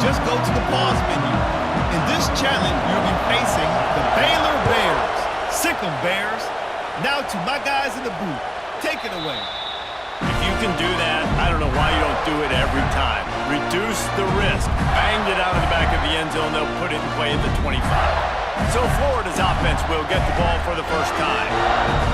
just go to the pause menu. In this challenge, you'll be facing the Baylor Bears. Sick 'em, Bears. Now to my guys in the booth. Take it away. If you can do that, I don't know why you don't do it every time. Reduce the risk. Banged it out of the back of the end zone. They'll put it in play at the 25. So Florida's offense will get the ball for the first time.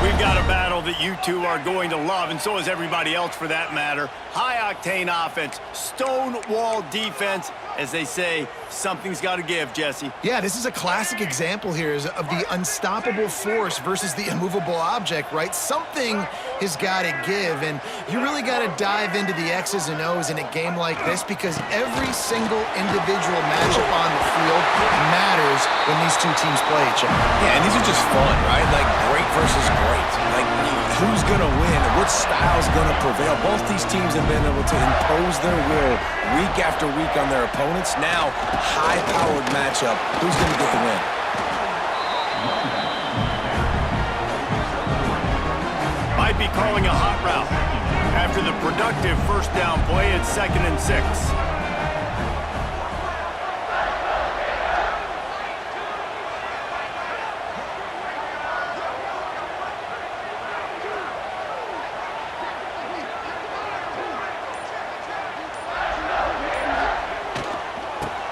We've got a battle that you two are going to love, and so is everybody else for that matter. High-octane offense, stonewall defense. As they say, something's got to give, Jesse. Yeah, this is a classic example here of the unstoppable force versus the immovable object, right? Something has got to give, and you really got to dive into the X's and O's in a game like this because every single individual matchup on the field matters when these two teams play each other. Yeah, and these are just fun, right? Like great versus great. Like who's going to win? Which style's going to prevail? Both these teams have been able to impose their will week after week on their opponents. Now, high-powered matchup. Who's going to get the win? Might be calling a hot route. After the productive first down play, it's 2nd and 6.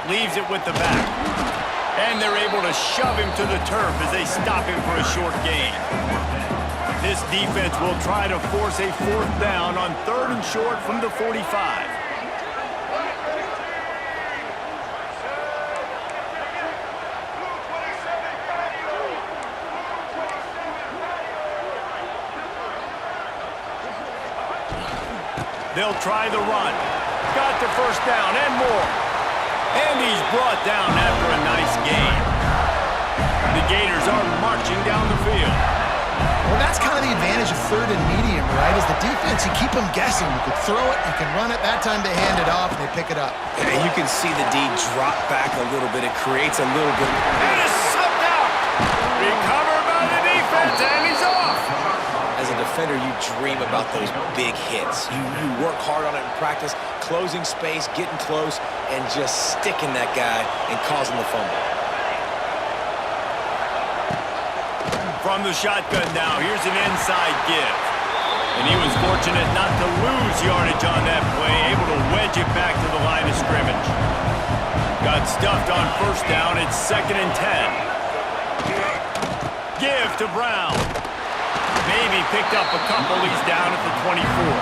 Leaves it with the back. And they're able to shove him to the turf as they stop him for a short gain. This defense will try to force a 4th down on 3rd and short from the 45. They'll try the run. Got the first down and more. And he's brought down after a nice gain. The Gators are marching down the field. Well, that's kind of the advantage of 3rd and medium, right? As the defense, you keep them guessing. You can throw it, you can run it. That time they hand it off and they pick it up. And you can see the D drop back a little bit. It creates a little bit. It is sucked out. Recovered by the defense, and he's off. As a defender, you dream about those big hits. You work hard on it in practice, closing space, getting close, and just sticking that guy and causing the fumble. From the shotgun now, here's an inside give. And he was fortunate not to lose yardage on that play, able to wedge it back to the line of scrimmage. Got stuffed on first down, it's 2nd and 10. Give to Brown. Maybe picked up a couple, he's down at the 24.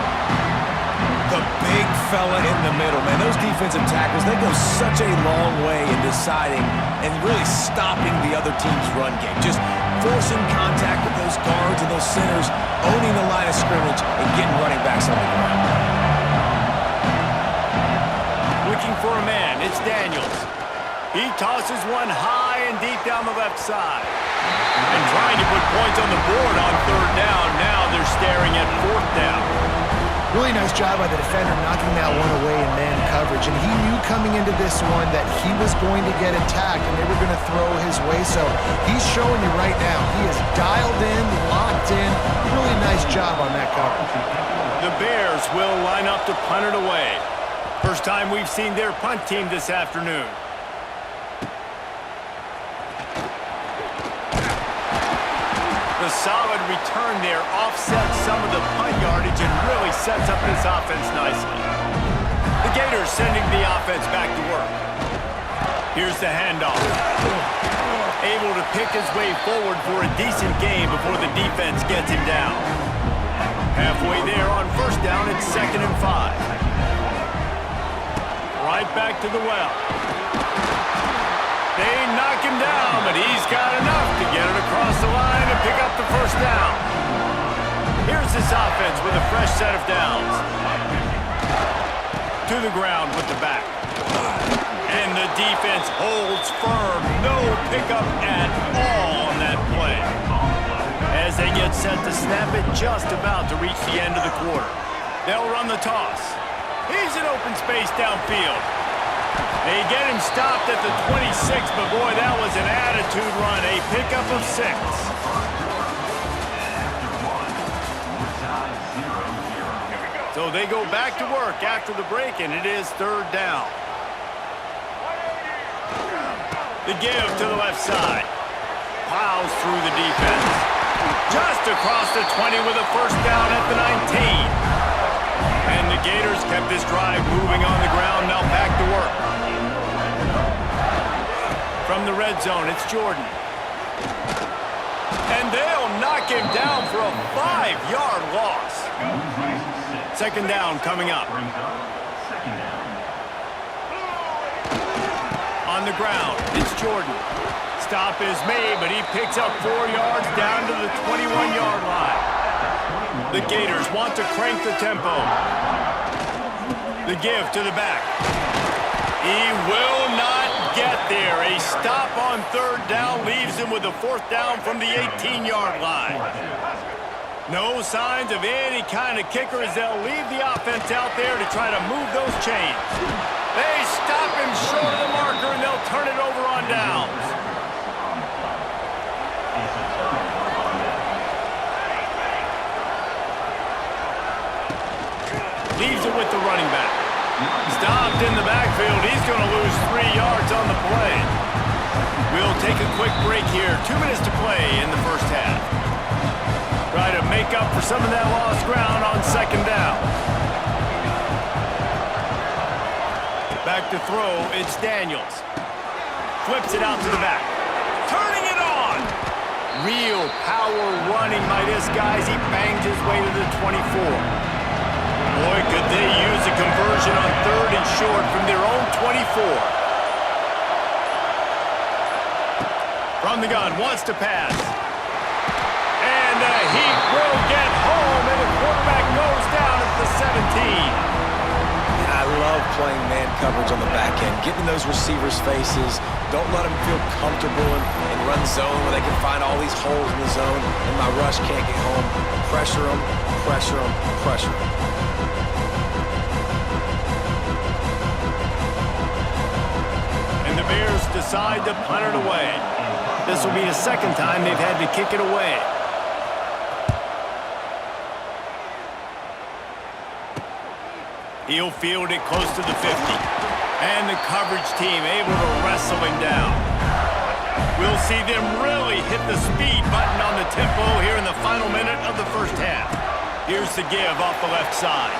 The big fella in the middle, man. Those defensive tackles, they go such a long way in deciding and really stopping the other team's run game. Just forcing contact with those guards and those centers, owning the line of scrimmage, and getting running backs on the ground. Looking for a man, it's Daniels. He tosses one high and deep down the left side. And trying to put points on the board on 3rd down. Now they're staring at 4th down. Really nice job by the defender knocking that one away in man coverage. And he knew coming into this one that he was going to get attacked and they were going to throw his way. So he's showing you right now he is dialed in, locked in. Really nice job on that coverage. The Bears will line up to punt it away. First time we've seen their punt team this afternoon. The solid return there offsets some of the punt yardage and really sets up this offense nicely. The Gators sending the offense back to work. Here's the handoff. Able to pick his way forward for a decent gain before the defense gets him down. Halfway there on first down, it's 2nd and 5. Right back to the well. They knock him down, but he's got enough to get it across the line and pick up the first down. Here's this offense with a fresh set of downs. To the ground with the back. And the defense holds firm. No pickup at all on that play. As they get set to snap it, just about to reach the end of the quarter. They'll run the toss. He's in open space downfield. They get him stopped at the 26, but boy, that was an attitude run. A pickup of 6. So they go back to work after the break, and it is 3rd down. The give to the left side. Plows through the defense. Just across the 20 with a first down at the 19. And the Gators kept this drive moving on the ground. Now back to work. From the red zone, it's Jordan. And they'll knock him down for a 5-yard loss. Second down coming up. On the ground, it's Jordan. Stop is made, but he picks up 4 yards down to the 21-yard line. The Gators want to crank the tempo. The give to the back. He will not get there. A stop on third down leaves him with a fourth down from the 18-yard line. No signs of any kind of kicker as they'll leave the offense out there to try to move those chains. They stop him short of the marker, and they'll turn it over on downs. Leaves it with the running back. Stopped in the backfield. He's going to lose 3 yards on the play. We'll take a quick break here. 2 minutes to play in the first half. Try to make up for some of that lost ground on second down. Back to throw, it's Daniels. Flips it out to the back. Turning it on! Real power running by this guy as he bangs his way to the 24. Boy, could they use a conversion on third and short from their own 24. From the gun, wants to pass. And he will get home, and the quarterback goes down at the 17. I love playing man coverage on the back end, getting those receivers' faces. Don't let them feel comfortable in run zone where they can find all these holes in the zone and my rush can't get home. Pressure them, pressure them, pressure them. And the Bears decide to punt it away. This will be the second time they've had to kick it away. He'll field it close to the 50. And the coverage team able to wrestle him down. We'll see them really hit the speed button on the tempo here in the final minute of the first half. Here's the give off the left side.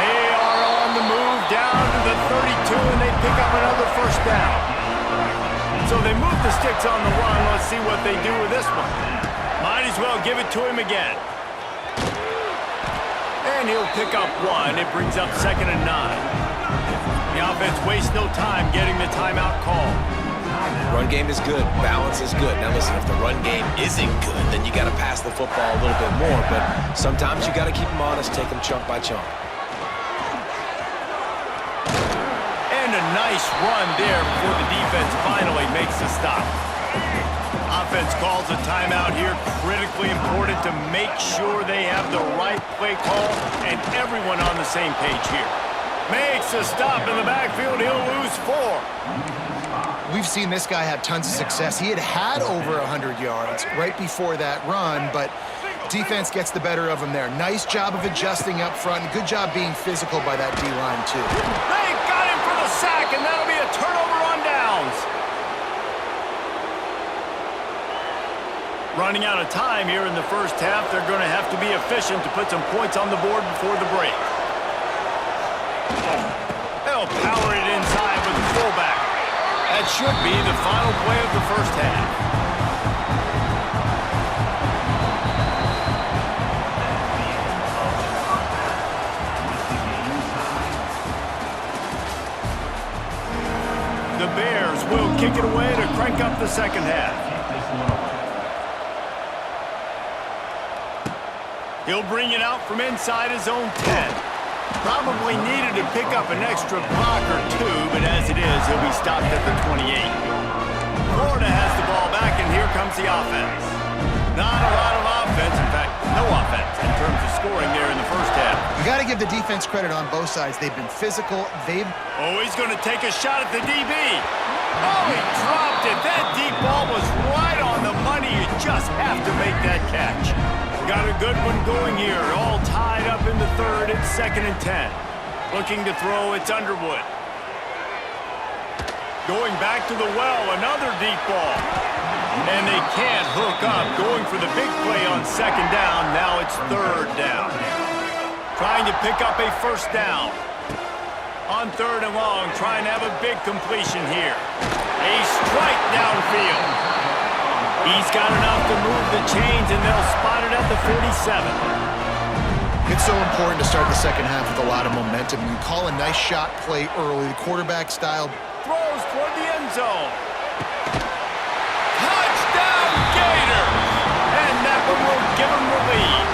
They are on the move down to the 32, and they pick up another first down. So they move the sticks on the run. Let's see what they do with this one. Might as well give it to him again. And he'll pick up 1. It brings up 2nd and 9. The offense wastes no time getting the timeout call. Run game is good. Balance is good. Now listen, if the run game isn't good, then you got to pass the football a little bit more. But sometimes you got to keep them honest, take them chunk by chunk. And a nice run there before the defense finally makes the stop. Offense calls a timeout here. Critically important to make sure they have the right play call and everyone on the same page here. Makes a stop in the backfield. He'll lose 4. We've seen this guy have tons of success. He had over 100 yards right before that run, but defense gets the better of him there. Nice job of adjusting up front. Good job being physical by that D-line, too. They got him for the sack, and that'll be a turnover on downs. Running out of time here in the first half. They're going to have to be efficient to put some points on the board before the break. They'll power it inside with the fullback. That should be the final play of the first half. The Bears will kick it away to crank up the second half. He'll bring it out from inside his own 10. Probably needed to pick up an extra block or 2, but as it is, he'll be stopped at the 28. Florida has the ball back, and here comes the offense. Not a lot of offense, in fact, no offense in terms of scoring there in the first half. You got to give the defense credit on both sides. They've been physical. Oh, he's going to take a shot at the DB. Oh, he dropped it. That deep ball was right on the money. You just have to make that catch. Got a good one going here. All tied up in the third. It's 2nd and 10. Looking to throw, it's Underwood. Going back to the well, another deep ball. And they can't hook up. Going for the big play on second down. Now it's third down. Trying to pick up a first down. On third and long, trying to have a big completion here. A strike downfield. He's got enough to move the chains, and they'll spot it at the 47. It's so important to start the second half with a lot of momentum. You call a nice shot play early, the quarterback style. Throws toward the end zone. Touchdown Gators! And that one will give them the lead.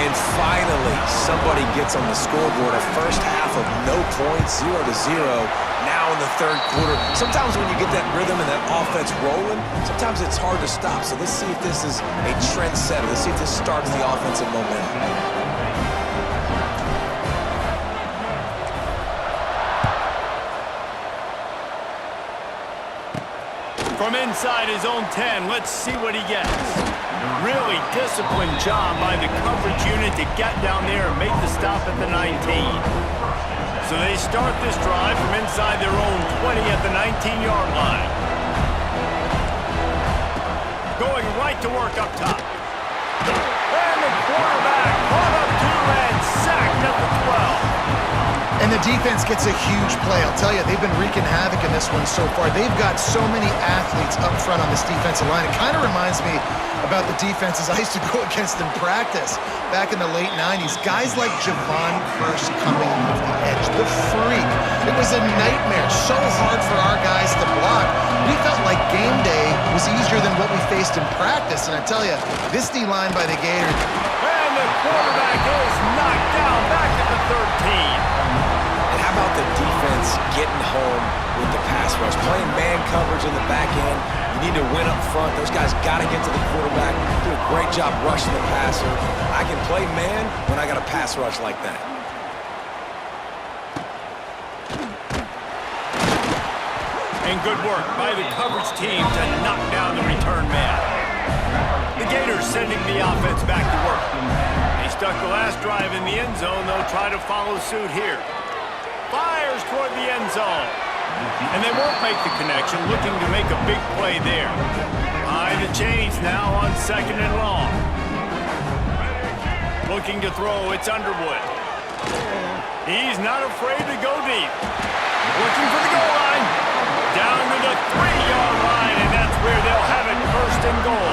And finally, somebody gets on the scoreboard. A first half of no points, 0-0. Now in the third quarter. Sometimes when you get that rhythm and that offense rolling, sometimes it's hard to stop. So let's see if this is a trendsetter. Let's see if this starts the offensive momentum. From inside his own 10, let's see what he gets. Really disciplined job by the coverage unit to get down there and make the stop at the 19. So they start this drive from inside their own 20 at the 19-yard line. Going right to work up top. And the quarterback caught up to and sacked at the 12. And the defense gets a huge play. I'll tell you, they've been wreaking havoc in this one so far. They've got so many athletes up front on this defensive line. It kind of reminds me about the defenses I used to go against in practice back in the late 90s. Guys like Javon Curse coming off the edge, the freak. It was a nightmare, so hard for our guys to block. We felt like game day was easier than what we faced in practice. And I tell you, this D-line by the Gators. And the quarterback is knocked down back at the 13. How about the defense getting home with the pass rush? Playing man coverage in the back end. You need to win up front. Those guys got to get to the quarterback. Do a great job rushing the passer. I can play man when I got a pass rush like that. And good work by the coverage team to knock down the return man. The Gators sending the offense back to work. They stuck the last drive in the end zone. They'll try to follow suit here. Fires toward the end zone. And they won't make the connection, looking to make a big play there. Behind the chains now on second and long. Looking to throw, it's Underwood. He's not afraid to go deep. Looking for the goal line. Down to the 3-yard line, and that's where they'll have it first and goal.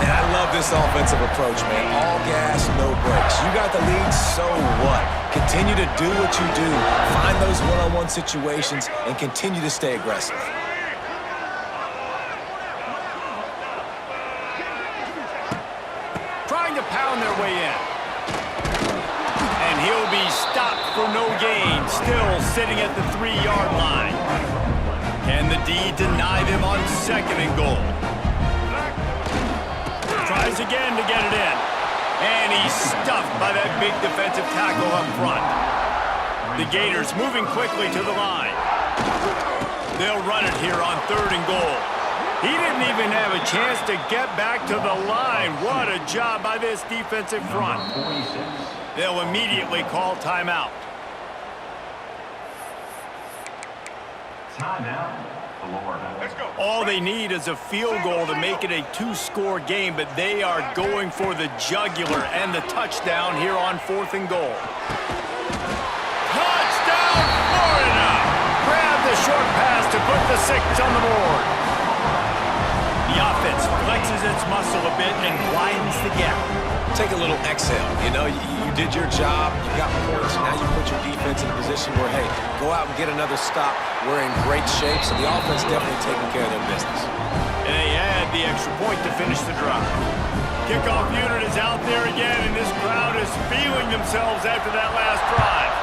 And I love this offensive approach, man. All gas, no brakes. You got the lead, so what? Continue to do what you do. Find those one-on-one situations and continue to stay aggressive. Trying to pound their way in. And he'll be stopped for no gain, still sitting at the 3-yard line. Can the D deny them on second and goal? Tries again to get it in. And he's stuffed by that big defensive tackle up front. The Gators moving quickly to the line. They'll run it here on third and goal. He didn't even have a chance to get back to the line. What a job by this defensive front. They'll immediately call timeout. Timeout. All they need is a field goal to make it a 2-score game, but they are going for the jugular and the touchdown here on fourth and goal. Touchdown, Florida! Grab the short pass to put the 6 on the board. The offense flexes its muscle a bit and widens the gap. Take a little exhale. You know, you did your job, you got points, now you put your defense in a position where, hey, go out and get another stop. We're in great shape, so the offense definitely taking care of their business. And they add the extra point to finish the drive. Kickoff unit is out there again, and this crowd is feeling themselves after that last drive.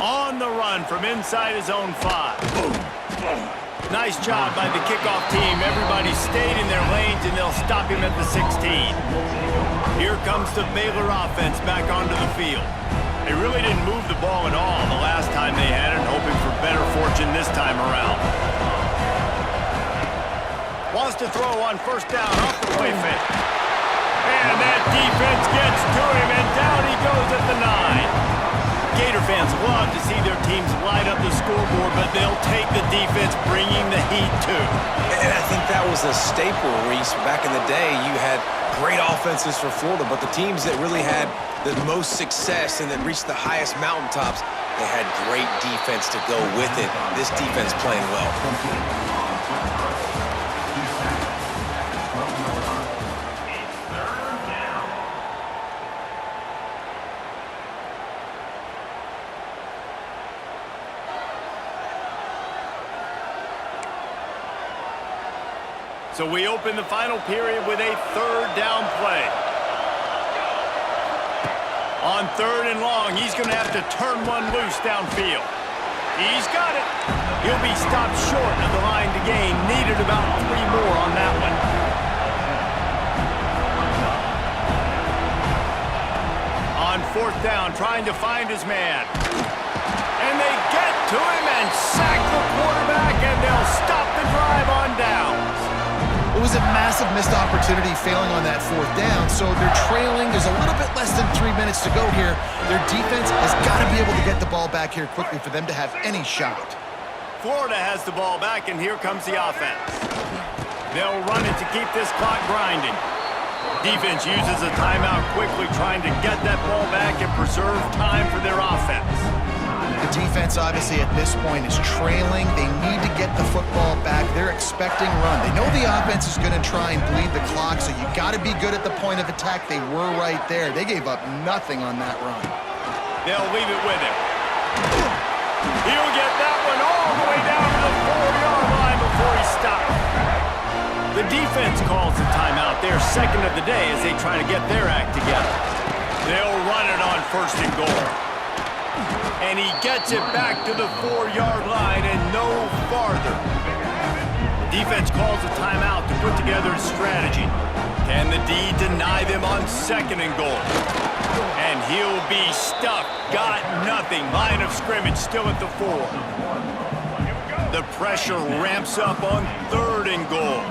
On the run from inside his own 5. Nice job by the kickoff team. Everybody stayed in their lanes, and they'll stop him at the 16. Here comes the Baylor offense back onto the field. They really didn't move the ball at all the last time they had it, hoping for better fortune this time around. Wants to throw on first down off the play fake. And that That defense gets to him, and down he goes at the 9. Gator fans love to see their teams light up the scoreboard, but they'll take the defense bringing the heat too. And I think that was a staple, Reese. Back in the day, you had great offenses for Florida, but the teams that really had the most success and that reached the highest mountaintops, they had great defense to go with it. This defense playing well. So we open the final period with a third down play. On 3rd and long, he's going to have to turn one loose downfield. He's got it. He'll be stopped short of the line to gain. Needed about 3 more on that one. On 4th down, trying to find his man. And they get to him and sack the quarterback, and they'll stop the drive on downs. It was a massive missed opportunity failing on that 4th down, so they're trailing. There's a little bit less than 3 minutes to go here. Their defense has got to be able to get the ball back here quickly for them to have any shot. Florida has the ball back, and here comes the offense. They'll run it to keep this clock grinding. Defense uses a timeout quickly, trying to get that ball back and preserve time for their offense. The defense, obviously, at this point is trailing. They need to get the football back. They're expecting run. They know the offense is going to try and bleed the clock, so you got to be good at the point of attack. They were right there. They gave up nothing on that run. They'll leave it with him. He'll get that one all the way down to the 4-yard line before he stops. The defense calls the timeout. They're second of the day as they try to get their act together. They'll run it on 1st and goal. And he gets it back to the 4-yard line and no farther. Defense calls a timeout to put together a strategy. Can the D deny them on 2nd and goal? And he'll be stuffed. Got nothing. Line of scrimmage still at the 4. The pressure ramps up on 3rd and goal.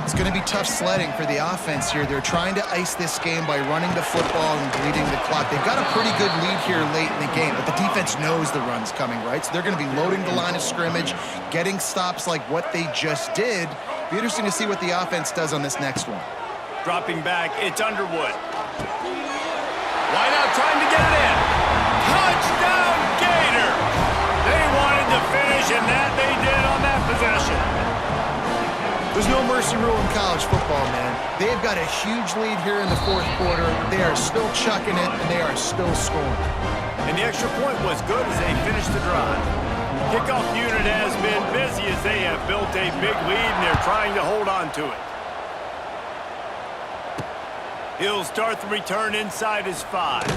It's going to be tough sledding for the offense here. They're trying to ice this game by running the football and bleeding the clock. They've got a pretty good lead here late in the game, but the defense knows the run's coming, right? So they're going to be loading the line of scrimmage, getting stops like what they just did. Be interesting to see what the offense does on this next one. Dropping back, it's Underwood. Wide out trying to get it in. Touchdown, Gator! They wanted to finish, and that they did on that possession. There's no mercy rule in college football, man. They've got a huge lead here in the 4th quarter. They are still chucking it, and they are still scoring. And the extra point was good as they finished the drive. Kickoff unit has been busy as they have built a big lead, and they're trying to hold on to it. He'll start the return inside his 5.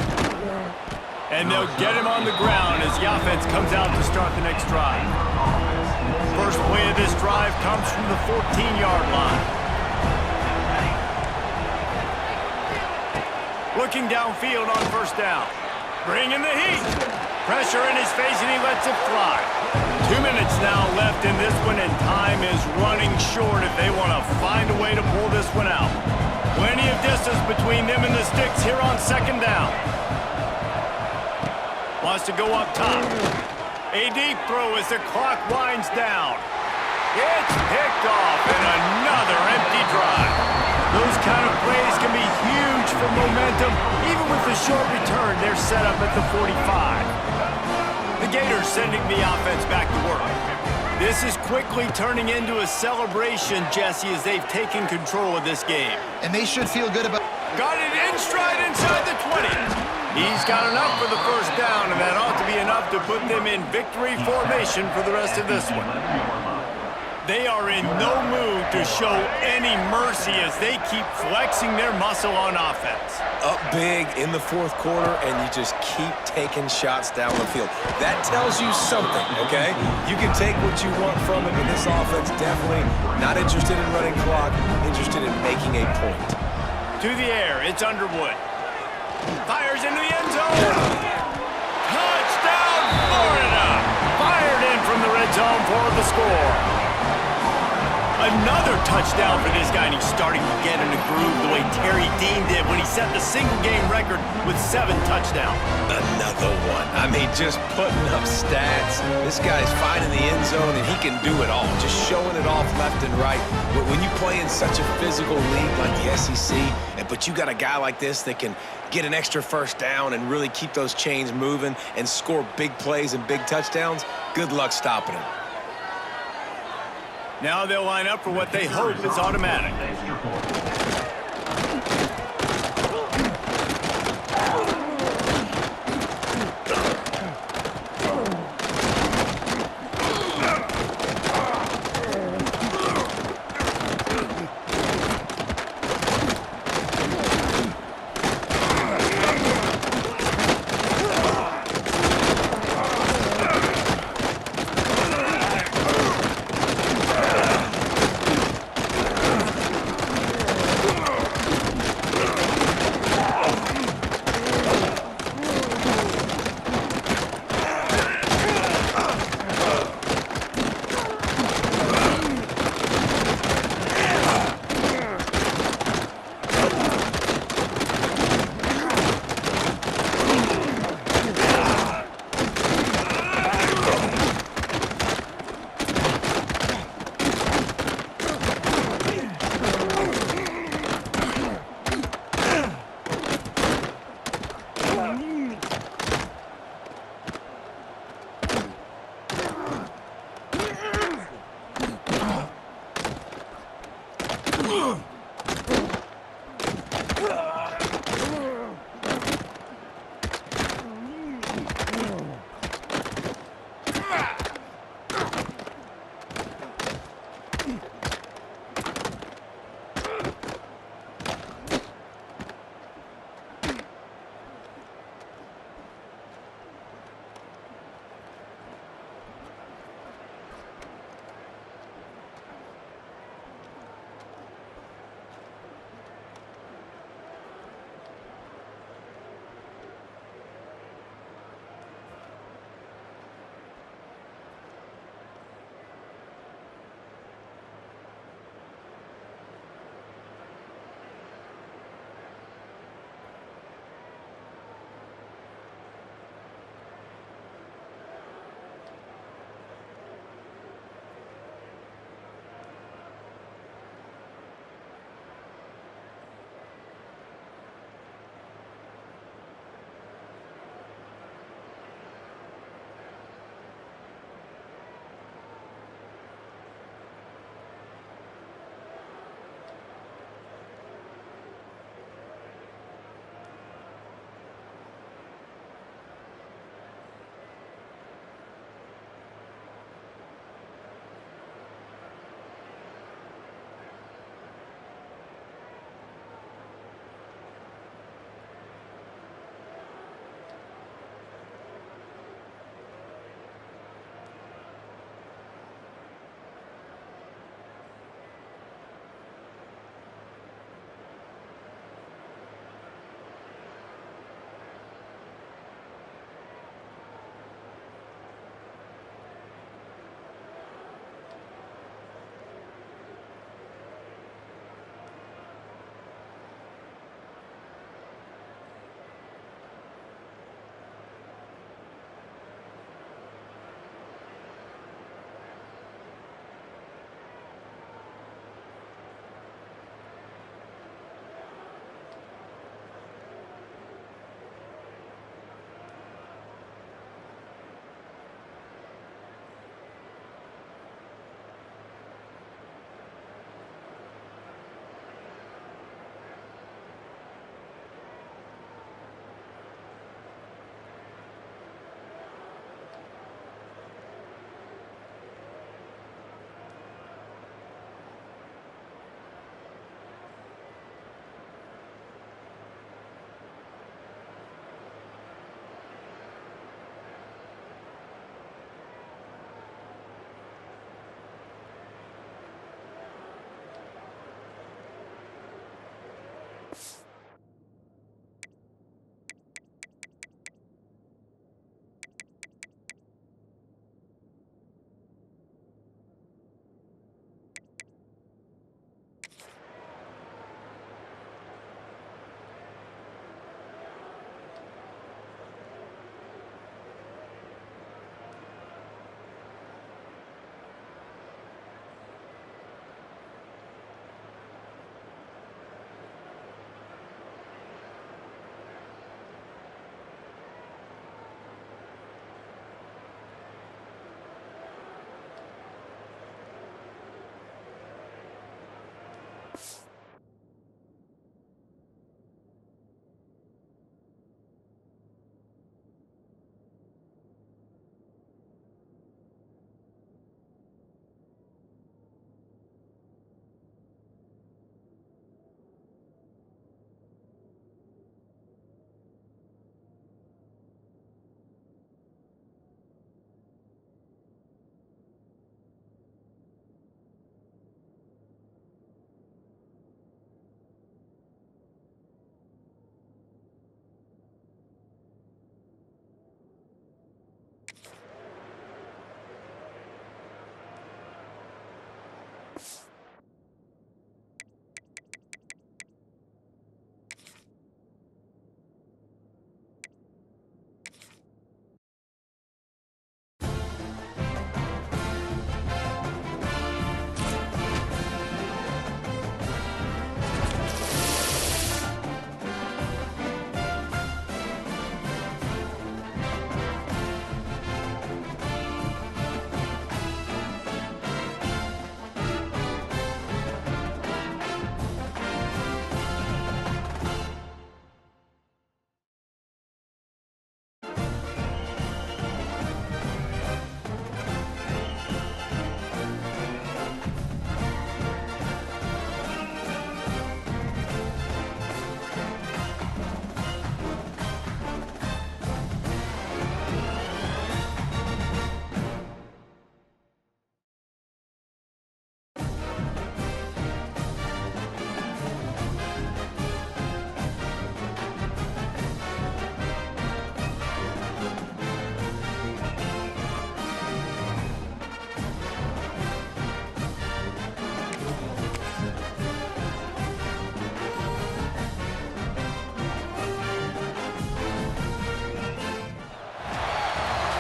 And they'll get him on the ground as the offense comes out to start the next drive. First play of this drive comes from the 14-yard line. Looking downfield on 1st down. Bringing the heat. Pressure in his face, and he lets it fly. 2 minutes now left in this one, and time is running short if they want to find a way to pull this one out. Plenty of distance between them and the sticks here on 2nd down. Wants to go up top. A deep throw as the clock winds down. It's picked off, and another empty drive. Those kind of plays can be huge for momentum. Even with the short return, they're set up at the 45. The Gators sending the offense back to work. This is quickly turning into a celebration, Jesse, as they've taken control of this game. And they should feel good about... Got it in stride inside the 20. He's got enough for the 1st down, and that ought to be enough to put them in victory formation for the rest of this one. They are in no mood to show any mercy as they keep flexing their muscle on offense. Up big in the 4th quarter, and you just keep taking shots down the field. That tells you something, okay? You can take what you want from it, but this offense definitely not interested in running clock, interested in making a point. To the air, it's Underwood. Fires into the end zone. Touchdown, Florida! Fired in from the red zone for the score. Another touchdown for this guy, and he's starting to get in a groove the way Terry Dean did when he set the single-game record with 7 touchdowns. Another one. I mean, just putting up stats. This guy's finding the end zone, and he can do it all, just showing it off left and right. When you play in such a physical league like the SEC, but you got a guy like this that can get an extra first down and really keep those chains moving and score big plays and big touchdowns, good luck stopping him. Now they'll line up for what they hope is automatic.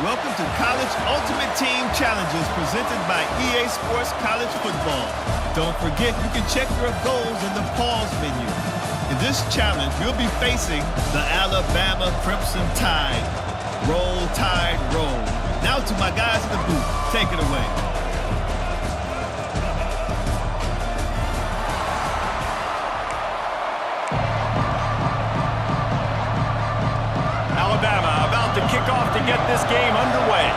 Welcome to College Ultimate Team Challenges presented by EA Sports College Football. Don't forget you can check your goals in the pause menu. In this challenge, you'll be facing the Alabama Crimson Tide. Roll, Tide, roll. Now to my guys in the booth. Take it away. Alabama about to kick off to get this game underway.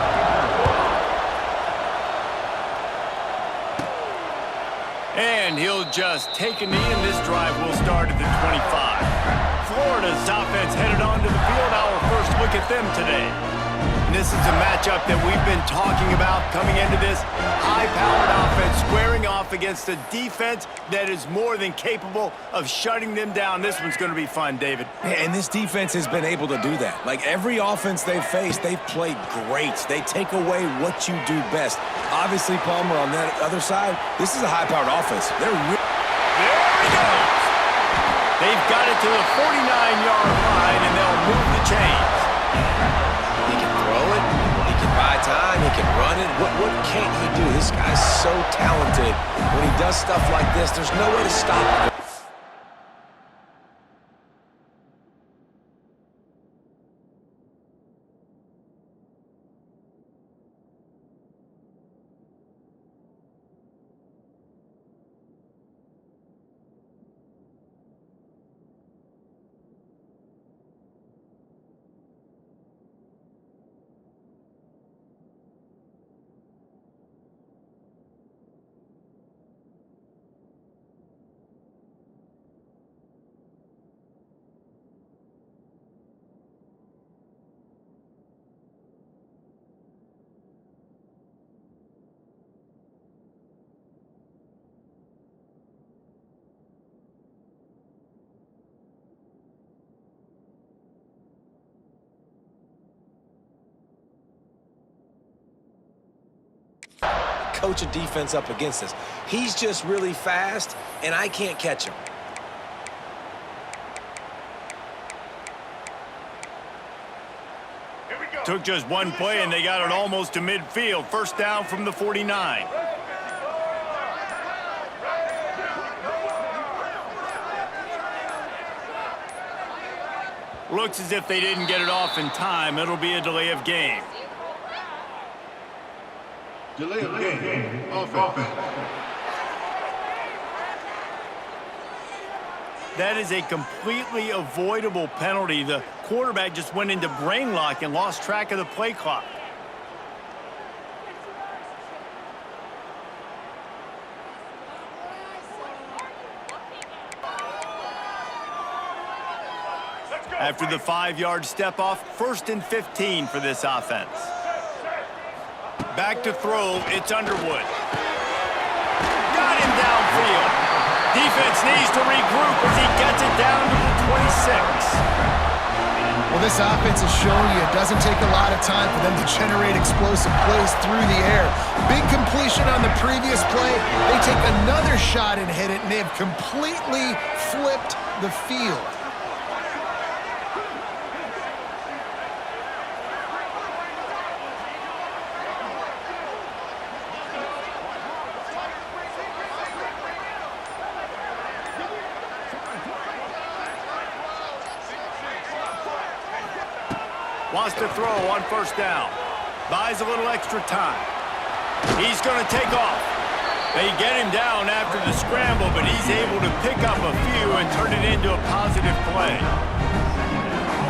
And he'll just take a knee, and this drive will start at the 25. Florida's offense headed onto the field. Our first look at them today. And this is a matchup that we've been talking about coming into this high-powered offense, squaring off against a defense that is more than capable of shutting them down. This one's going to be fun, David. And this defense has been able to do that. Like every offense they've faced, they've played great. They take away what you do best. Obviously, Palmer, on that other side, this is a high-powered offense. There he goes. They've got it to the 49-yard line, and they'll move the chains. He can throw it. He can buy time. He can run it. What can't he do? This guy's so talented. When he does stuff like this, there's no way to stop him. Coach a defense up against us. He's just really fast, and I can't catch him. Took just one play, and they got it almost to midfield. First down from the 49. Looks as if they didn't get it off in time. It'll be a delay of game. Delay of game. Offense. That is a completely avoidable penalty. The quarterback just went into brain lock and lost track of the play clock. After the 5-yard step off, 1st and 15 for this offense. Back to throw, it's Underwood. Got him downfield. Defense needs to regroup as he gets it down to the 26. Well, this offense is showing you it doesn't take a lot of time for them to generate explosive plays through the air. Big completion on the previous play. They take another shot and hit it, and they have completely flipped the field. Wants to throw on 1st down. Buys a little extra time. He's going to take off. They get him down after the scramble, but he's able to pick up a few and turn it into a positive play.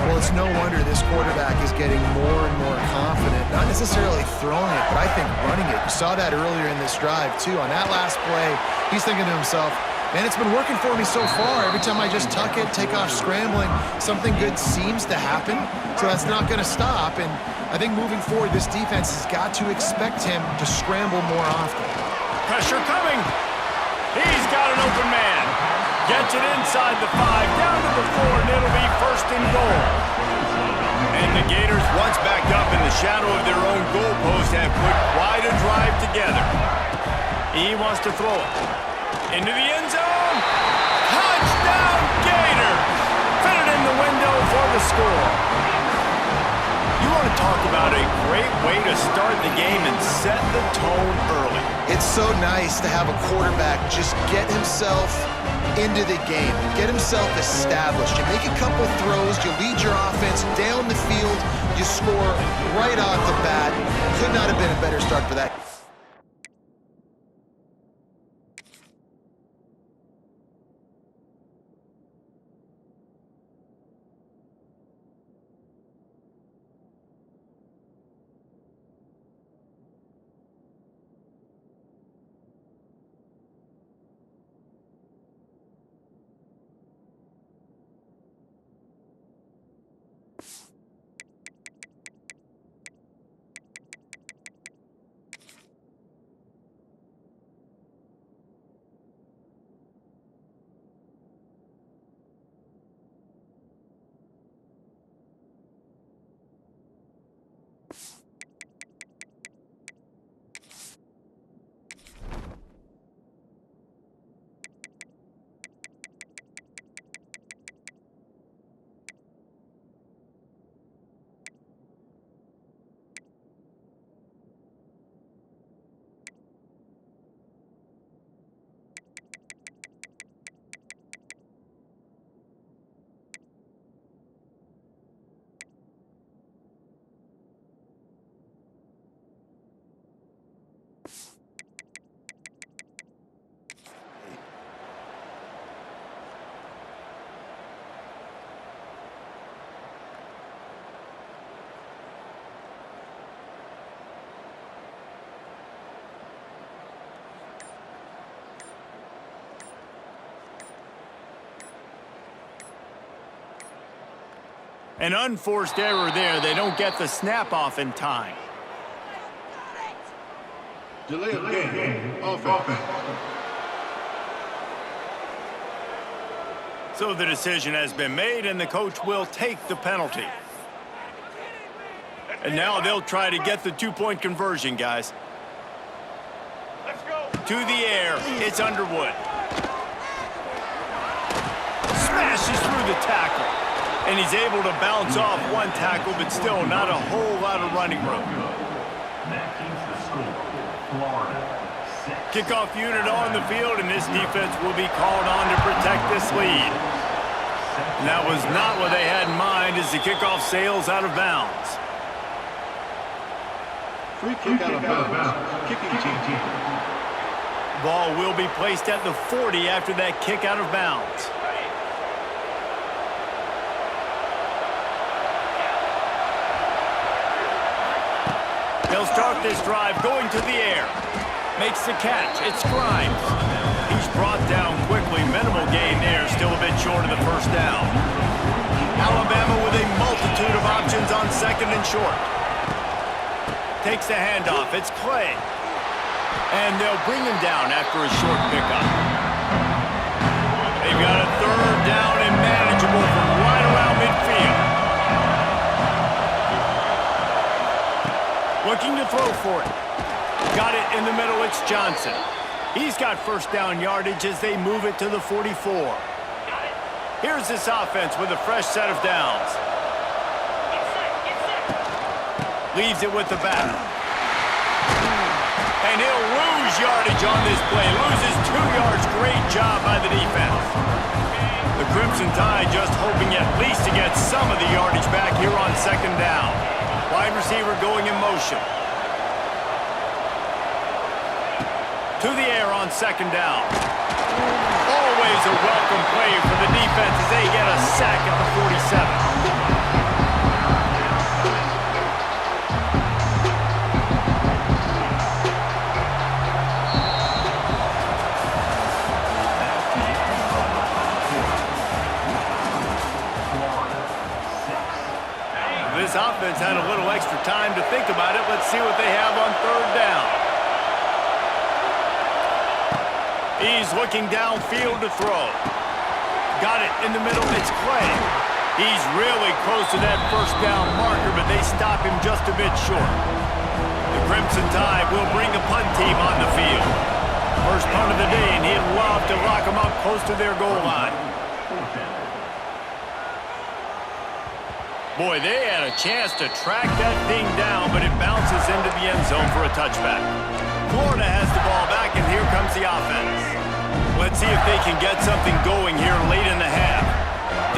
Well, it's no wonder this quarterback is getting more and more confident, not necessarily throwing it, but I think running it. You saw that earlier in this drive, too. On that last play, he's thinking to himself, man, it's been working for me so far. Every time I just tuck it, take off scrambling, something good seems to happen. So that's not going to stop. And I think moving forward, this defense has got to expect him to scramble more often. Pressure coming. He's got an open man. Gets it inside the 5, down to the 4, and it'll be 1st and goal. And the Gators, once backed up in the shadow of their own goalpost, have put quite a drive together. He wants to throw it. Into the end zone. Touchdown, Gators! Fit it in the window for the score. You want to talk about a great way to start the game and set the tone early. It's so nice to have a quarterback just get himself into the game, get himself established. You make a couple throws, you lead your offense down the field, you score right off the bat. Could not have been a better start for that. An unforced error there. They don't get the snap off in time. Delay of game. Offense. So the decision has been made, and the coach will take the penalty. And now they'll try to get the two-point conversion, guys. Let's go. To the air, it's Underwood. Smashes through the tackle. And he's able to bounce off one tackle, but still not a whole lot of running room. That keeps the score. Florida 6. Kickoff unit on the field, and this defense will be called on to protect this lead. And that was not what they had in mind as the kickoff sails out of bounds. Free kick out of bounds. Kicking team. Ball will be placed at the 40 after that kick out of bounds. They'll start this drive going to the air. Makes the catch. It's Grimes. He's brought down quickly. Minimal gain there. Still a bit short of the first down. Alabama with a multitude of options on second and short. Takes the handoff. It's Clay. And they'll bring him down after a short pickup. They've got a third down and manageable from right around midfield. Looking to throw for it. Got it in the middle, it's Johnson. He's got first down yardage as they move it to the 44. Here's this offense with a fresh set of downs. Leaves it with the back. And he'll lose yardage on this play. Loses 2 yards. Great job by the defense. The Crimson Tide just hoping at least to get some of the yardage back here on second down. Wide receiver going in motion. To the air on second down. Always a welcome play for the defense as they get a sack at the 47. This offense had a little extra time to think about it. Let's see what they have on third down. He's looking downfield to throw. Got it in the middle. It's Clay. He's really close to that first down marker, but they stop him just a bit short. The Crimson Tide will bring the punt team on the field. First punt of the day, and he'd love to lock them up close to their goal line. Boy, they had a chance to track that thing down, but it bounces into the end zone for a touchback. Florida has the ball back, and here comes the offense. Let's see if they can get something going here late in the half.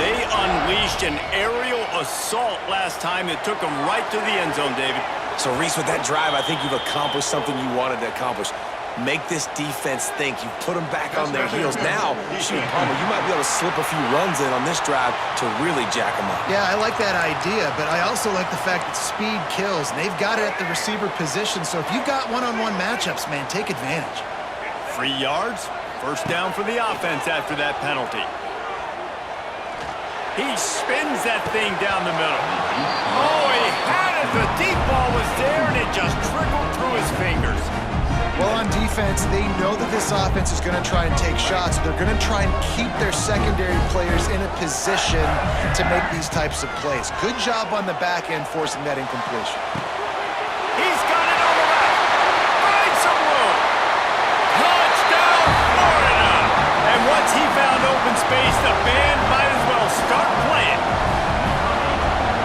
They unleashed an aerial assault last time that took them right to the end zone, David. So, Reese, with that drive, I think you've accomplished something you wanted to accomplish. Make this defense think. You put them back on their heels. Now, shoot, Palmer, you might be able to slip a few runs in on this drive to really jack them up. Yeah, I like that idea, but I also like the fact that speed kills, and they've got it at the receiver position. So if you've got one-on-one matchups, man, take advantage. 3 yards, first down for the offense after that penalty. He spins that thing down the middle. Oh, he had it. The deep ball was there, and it just trickled through his fingers. Well, on defense, they know that this offense is going to try and take shots. They're going to try and keep their secondary players in a position to make these types of plays. Good job on the back end forcing that incompletion. He's got it on the left. Find some room. Touchdown, Florida. And once he found open space, the band might as well start playing.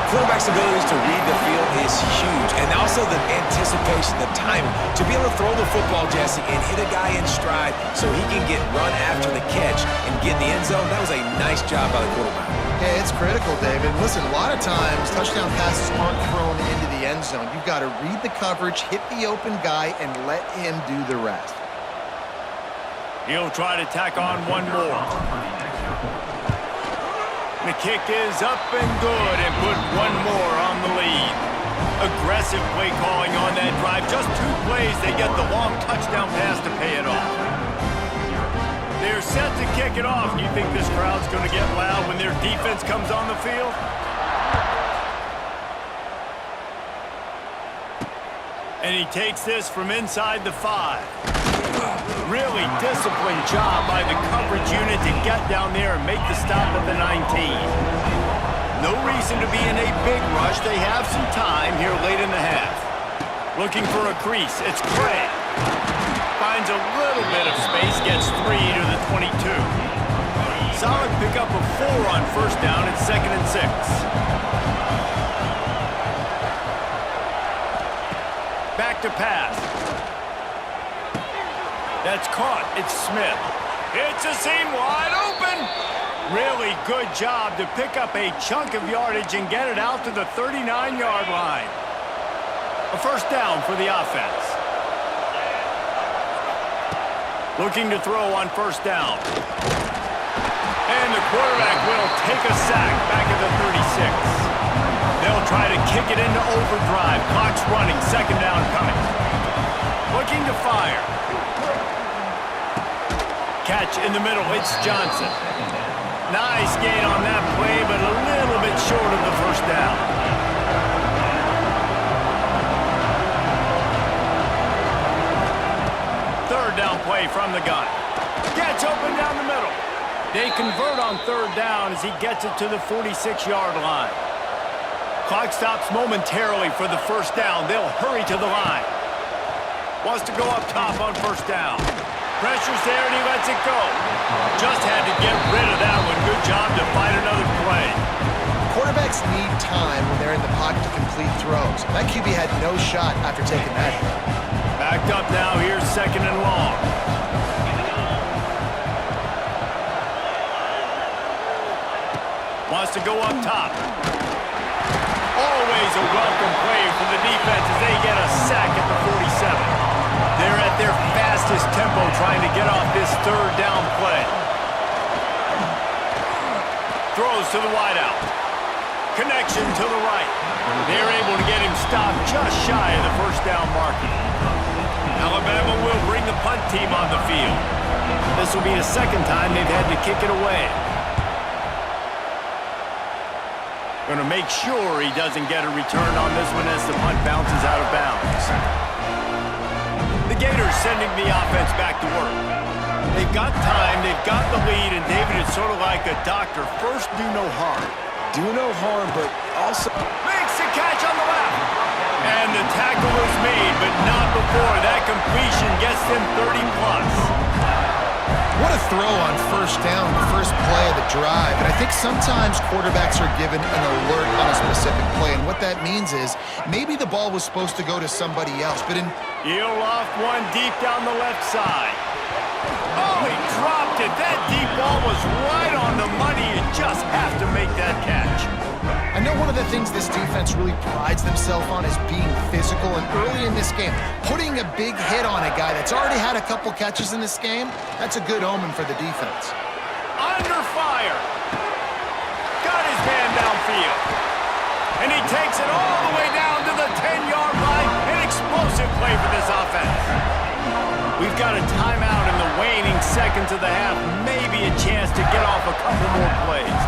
Quarterback's abilities to read the field is huge, and also the anticipation, the timing. To be able to throw the football, Jesse, and hit a guy in stride so he can get run after the catch and get in the end zone, that was a nice job by the quarterback. Yeah, it's critical, David. Listen, a lot of times, touchdown passes aren't thrown into the end zone. You've got to read the coverage, hit the open guy, and let him do the rest. He'll try to tack on one more. The kick is up and good, and put one more on the lead. Aggressive play calling on that drive. Just 2 plays, they get the long touchdown pass to pay it off. They're set to kick it off. You think this crowd's going to get loud when their defense comes on the field? And he takes this from inside the 5. Really disciplined job by the coverage unit to get down there and make the stop at the 19. No reason to be in a big rush. They have some time here late in the half. Looking for a crease. It's Clay. Finds a little bit of space, gets 3 to the 22. Solid pickup of 4 on first down. It's 2nd and 6. Back to pass. That's caught. It's Smith. It's a seam wide open. Really good job to pick up a chunk of yardage and get it out to the 39-yard line. A first down for the offense. Looking to throw on first down. And the quarterback will take a sack back at the 36. They'll try to kick it into overdrive. Clock's running. Second down coming. Looking to fire. Catch in the middle. It's Johnson. Nice gain on that play, but a little bit short of the first down. Third down play from the gun. Gets open down the middle. They convert on third down as he gets it to the 46-yard line. Clock stops momentarily for the first down. They'll hurry to the line. Wants to go up top on first down. Pressure's there and he lets it go. Just had to get rid of that one. Good job to find another play. Quarterbacks need time when they're in the pocket to complete throws. That QB had no shot after taking that hit. Backed up now. Here's 2nd and long. Wants to go up top. Always a welcome play for the defense as they get a sack at the 47. They're at their fastest tempo trying to get off this third down play. Throws to the wideout. Connection to the right. They're able to get him stopped just shy of the first down marker. Alabama will bring the punt team on the field. This will be the 2nd time they've had to kick it away. Going to make sure he doesn't get a return on this one as the punt bounces out of bounds. The Gators sending the offense back to work. They've got time, they've got the lead, and David, it's sort of like a doctor. First, do no harm. Do no harm, but also Makes the catch on the left. And the tackle is made, but not before that completion gets them 30+. What a throw on first down, the first play of the drive. And I think sometimes quarterbacks are given an alert on a specific play. And what that means is maybe the ball was supposed to go to somebody else. But He'll loft one deep down the left side. Oh, he dropped it. That deep ball was right on the money. You just have to make that catch. I know one of the things this defense really prides themselves on is being physical, and early in this game, putting a big hit on a guy that's already had a couple catches in this game, that's a good omen for the defense. Under fire. Got his man downfield. And he takes it all the way down to the 10-yard line. An explosive play for this offense. We've got a timeout in the waning seconds of the half. Maybe a chance to get off a couple more plays.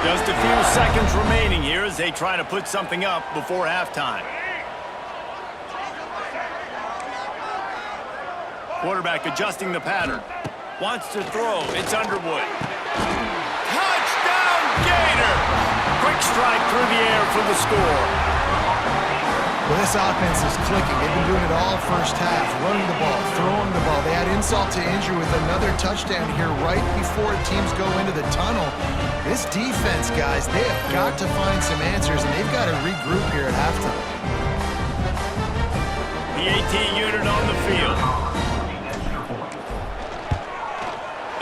Just a few seconds remaining here as they try to put something up before halftime. Quarterback adjusting the pattern. Wants to throw. It's Underwood. Touchdown, Gator! Quick strike through the air for the score. Well, this offense is clicking. They've been doing it all first half, running the ball, throwing the ball. They add insult to injury with another touchdown here right before teams go into the tunnel. This defense, guys, they have got to find some answers, and they've got to regroup here at halftime. The 18 unit on the field.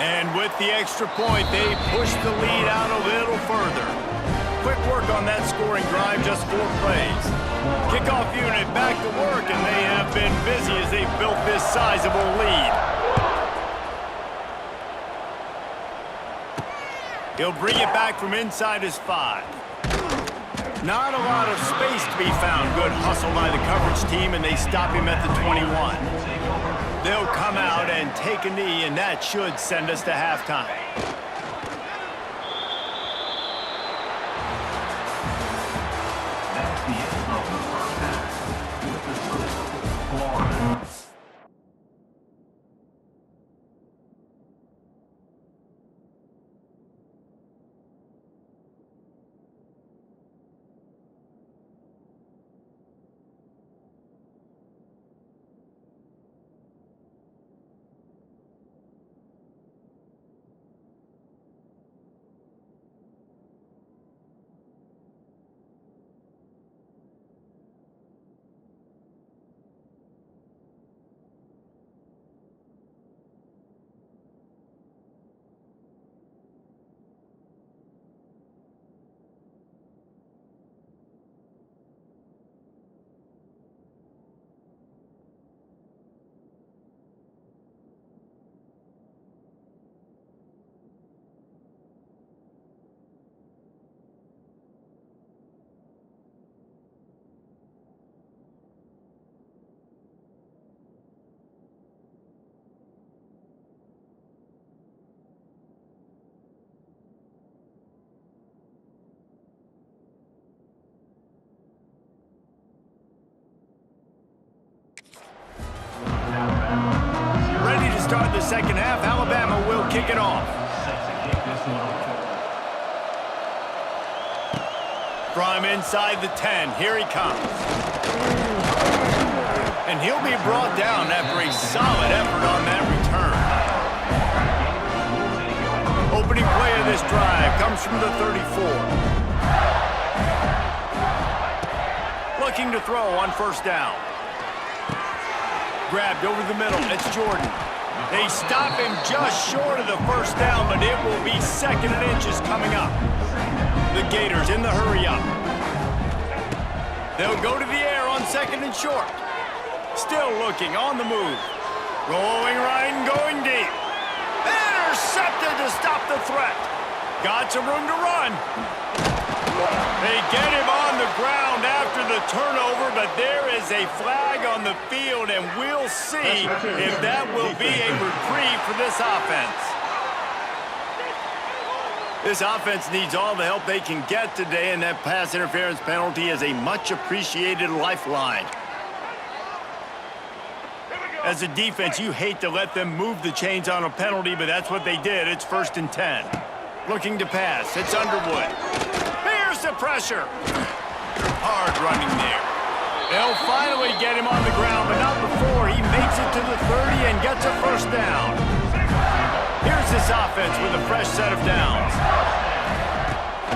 And with the extra point, they push the lead out a little further. Quick work on that scoring drive, just 4 plays. Kickoff unit back to work, and they have been busy as they've built this sizable lead. He'll bring it back from inside his 5. Not a lot of space to be found. Good hustle by the coverage team, and they stop him at the 21. They'll come out and take a knee, and that should send us to halftime. That's the end of the first half. With the score, Florida. Ready to start the second half. Alabama will kick it off. From inside the 10, here he comes. And he'll be brought down after a solid effort on that return. Opening play of this drive comes from the 34. Looking to throw on first down. Grabbed over the middle. It's Jordan. They stop him just short of the first down, but it will be 2nd and inches coming up. The Gators in the hurry up. They'll go to the air on 2nd and short. Still looking on the move. Rolling right and going deep. Intercepted to stop the threat. Got some room to run. They get him on the ground after the turnover, but there is a flag on the field, and we'll see if that will be a reprieve for this offense. This offense needs all the help they can get today, and that pass interference penalty is a much-appreciated lifeline. As a defense, you hate to let them move the chains on a penalty, but that's what they did. It's 1st and 10. Looking to pass. It's Underwood. Here's the pressure. Hard running there. They'll finally get him on the ground, but not before he makes it to the 30 and gets a first down. this offense with a fresh set of downs.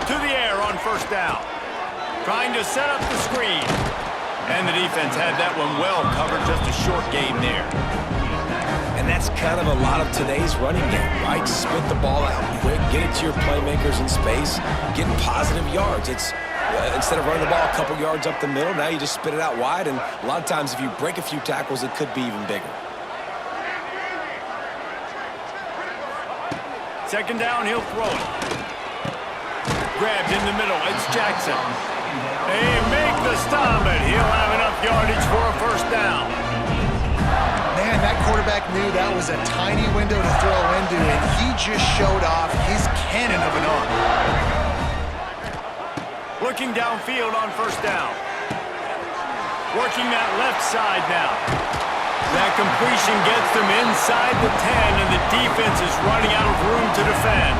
To the air on first down. Trying to set up the screen. And the defense had that one well covered, just a short gain there. And that's kind of a lot of today's running game, right? Spit the ball out quick, get it to your playmakers in space, get positive yards. It's instead of running the ball a couple yards up the middle, now you just spit it out wide, and a lot of times if you break a few tackles, it could be even bigger. Second down, he'll throw it. Grabbed in the middle, it's Jackson. They make the stop, but he'll have enough yardage for a first down. Man, that quarterback knew that was a tiny window to throw into, and he just showed off his cannon of an arm. Looking downfield on first down. Working that left side now. That completion gets them inside the 10, and the defense is running out of room to defend.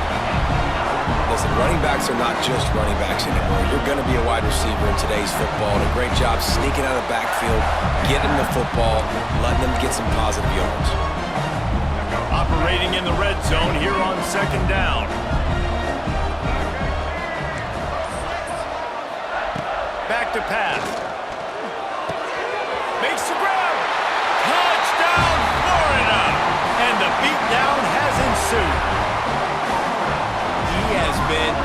Listen, running backs are not just running backs anymore. You're going to be a wide receiver in today's football. And a great job sneaking out of the backfield, getting the football, letting them get some positive yards. Operating in the red zone here on second down. Back to pass. Makes the grab. Touchdown, Florida! And the beatdown has ensued. He has been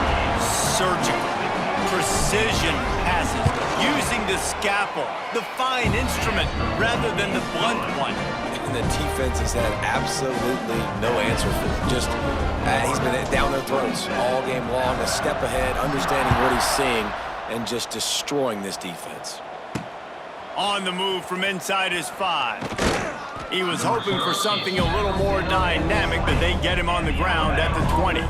surgical, precision passes, using the scalpel, the fine instrument, rather than the blunt one. And the defense has had absolutely no answer for him. Just, he's been down their throats all game long, a step ahead, understanding what he's seeing, and just destroying this defense. On the move from inside his 5. He was hoping for something a little more dynamic, but they get him on the ground at the 20.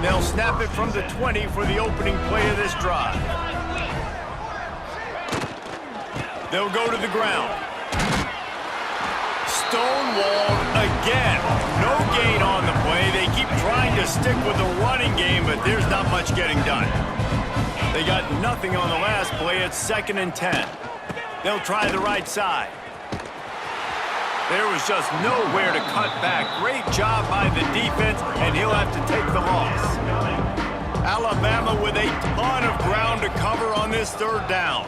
They'll snap it from the 20 for the opening play of this drive. They'll go to the ground. Stonewalled again. No gain on the play. They keep trying to stick with the running game, but there's not much getting done. They got nothing on the last play. It's 2nd and 10. They'll try the right side. There was just nowhere to cut back. Great job by the defense, and he'll have to take the loss. Alabama with a ton of ground to cover on this third down.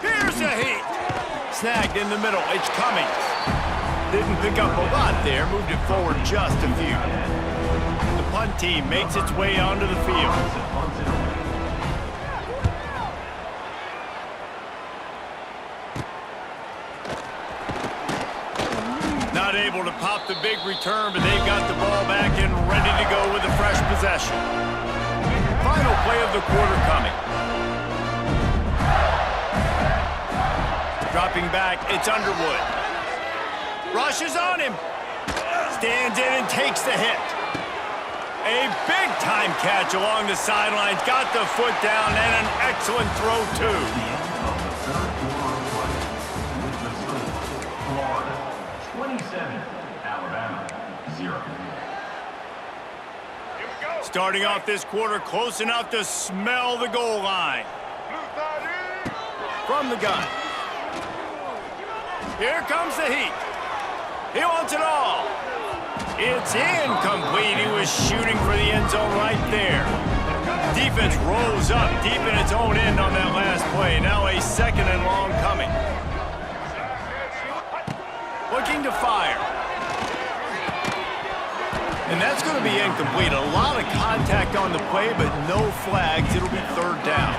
Here's a heat. Snagged in the middle. It's Cummings. Didn't pick up a lot there. Moved it forward just a few. The punt team makes its way onto the field. Not able to pop the big return, but they've got the ball back and ready to go with a fresh possession. Final play of the quarter coming. Dropping back, it's Underwood. Rushes on him. Stands in and takes the hit. A big-time catch along the sidelines. Got the foot down and an excellent throw, too. 27, Alabama, 0. Starting off this quarter, close enough to smell the goal line. From the gun. Here comes the heat. He wants it all. It's incomplete. He was shooting for the end zone right there. Defense rolls up deep in its own end on that last play. Now a 2nd and long coming. Looking to fire. And that's going to be incomplete. A lot of contact on the play, but no flags. It'll be third down.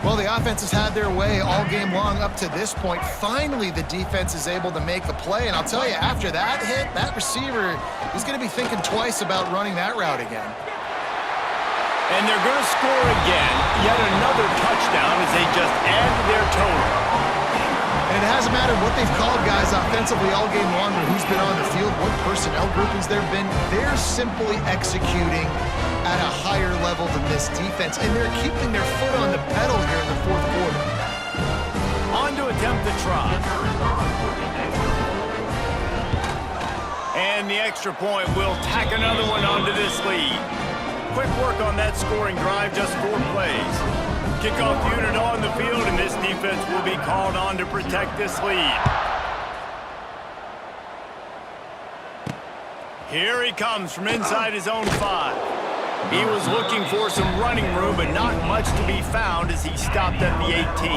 Well, the offense has had their way all game long up to this point. Finally, the defense is able to make a play. And I'll tell you, after that hit, that receiver is going to be thinking twice about running that route again. And they're going to score again. Yet another touchdown as they just add to their total. And it hasn't mattered what they've called guys offensively all game long or who's been on the field, what personnel groupings there have been. They're simply executing at a higher level than this defense, and they're keeping their foot on the pedal here in the fourth quarter. On to attempt the try. And the extra point will tack another one onto this lead. Quick work on that scoring drive, just 4 plays. Kickoff unit on the field, and this defense will be called on to protect this lead. Here he comes from inside his own 5. He was looking for some running room, but not much to be found as he stopped at the 18.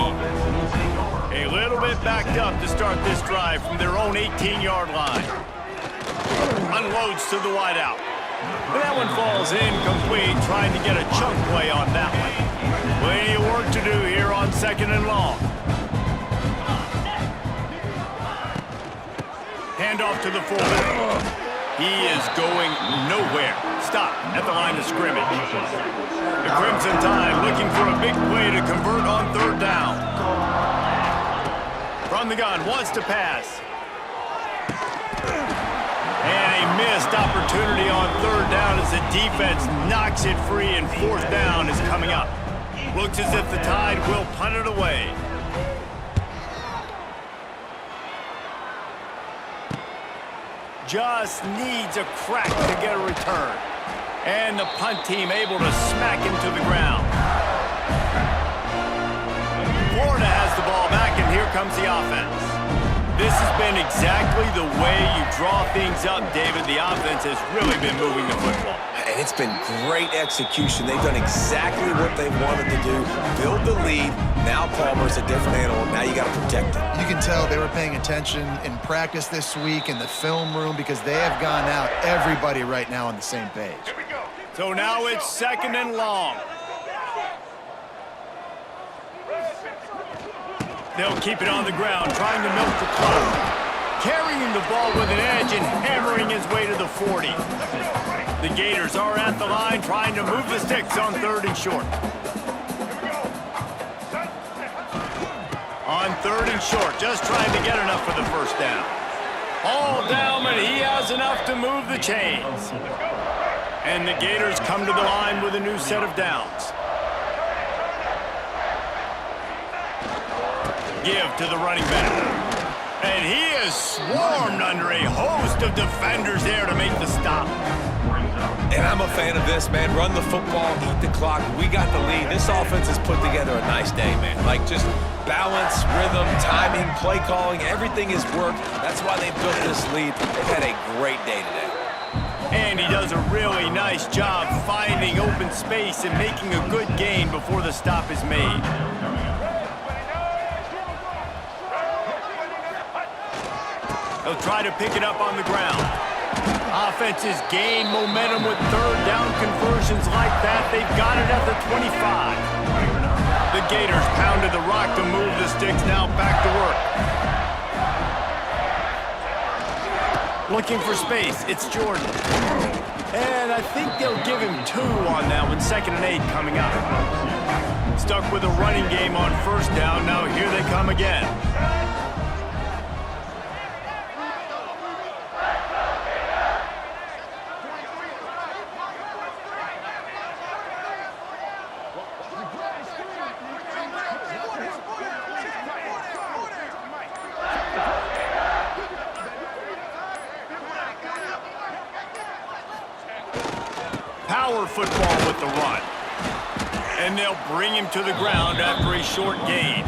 A little bit backed up to start this drive from their own 18-yard line. Unloads to the wideout. And that one falls incomplete, trying to get a chunk play on that one. Plenty of work to do here on 2nd and long. Handoff to the fullback. He is going nowhere. Stop at the line of scrimmage. The Crimson Tide looking for a big play to convert on 3rd down. From the gun, wants to pass. And a missed opportunity on 3rd down as the defense knocks it free, and 4th down is coming up. Looks as if the Tide will punt it away. Just needs a crack to get a return. And the punt team able to smack him to the ground. Florida has the ball back, and here comes the offense. This has been exactly the way you draw things up, David. The offense has really been moving the football. And it's been great execution. They've done exactly what they wanted to do. Build the lead. Now Palmer's a different animal. Now you got to protect him. You can tell they were paying attention in practice this week in the film room because they have gone out, everybody right now on the same page. So now it's 2nd and long. They'll keep it on the ground, trying to milk the clock. Carrying the ball with an edge and hammering his way to the 40. The Gators are at the line, trying to move the sticks on 3rd and short. On 3rd and short, just trying to get enough for the 1st down. All down, but he has enough to move the chains. And the Gators come to the line with a new set of downs. Give to the running back. And he is swarmed under a host of defenders there to make the stop. And I'm a fan of this, man. Run the football, eat the clock. We got the lead. This offense has put together a nice day, man. Like just balance, rhythm, timing, play calling, everything has worked. That's why they built this lead. They've had a great day today. And he does a really nice job finding open space and making a good gain before the stop is made. They'll try to pick it up on the ground. Offenses gain momentum with 3rd down conversions like that. They've got it at the 25. The Gators pounded the rock to move the sticks. Now back to work. Looking for space. It's Jordan. And I think they'll give him 2 on that one. 2nd and 8 coming up. Stuck with a running game on 1st down. Now here they come again. Power football with the run. And they'll bring him to the ground after a short gain.